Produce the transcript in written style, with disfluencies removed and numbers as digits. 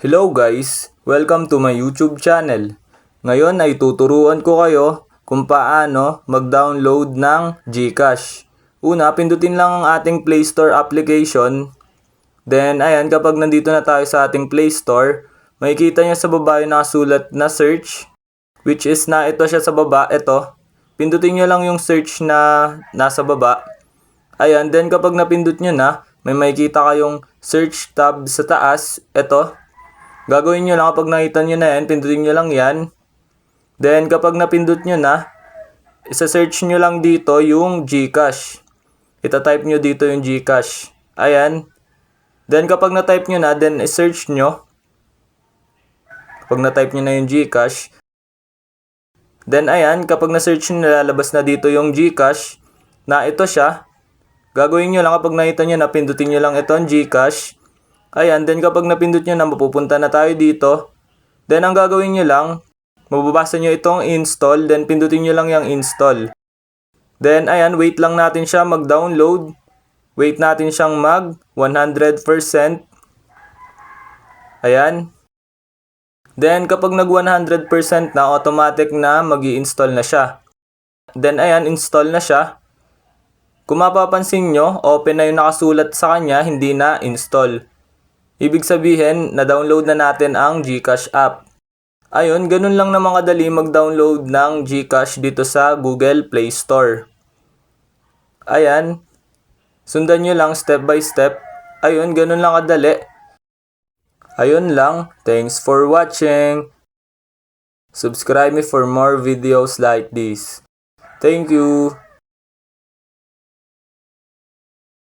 Hello guys! Welcome to my YouTube channel. Ngayon ay tuturuan ko kayo kung paano mag-download ng GCash. Una, pindutin lang ang ating Play Store application. Then, ayan, kapag nandito na tayo sa ating Play Store, makikita nyo sa baba yung nakasulat na search, which is na ito siya sa baba, ito. Pindutin nyo lang yung search na nasa baba. Ayan, then kapag napindot nyo na, may makikita kayong search tab sa taas, ito. Gagawin nyo lang kapag nakita nyo na yan, pindutin nyo lang yan. Then kapag napindot nyo na, isa-search nyo lang dito yung GCash. Ita-type nyo dito yung GCash. Ayan. Then kapag na-type nyo na, then i-search nyo. Kapag na-type nyo na yung GCash. Then ayan, kapag na-search nyo, lalabas na dito yung GCash. Na ito siya. Gagawin nyo lang kapag nakita nyo na, pindutin nyo lang itong GCash. Ayan, then kapag napindot nyo na, mapupunta na tayo dito. Then ang gagawin nyo lang, mababasa nyo itong install, then pindutin nyo lang yung install. Then ayan, wait lang natin siya mag-download. Wait natin siyang mag 100%. Ayan. Then kapag nag 100% na, automatic na mag-i-install na siya. Then ayan, install na siya. Kung mapapansin nyo, open na yung nakasulat sa kanya, hindi na install. Ibig sabihin, na-download na natin ang GCash app. Ayun, ganun lang na mga dali mag-download ng GCash dito sa Google Play Store. Ayan, sundan nyo lang step by step. Ayun, ganun lang kadali. Ayun lang, thanks for watching. Subscribe me for more videos like this. Thank you.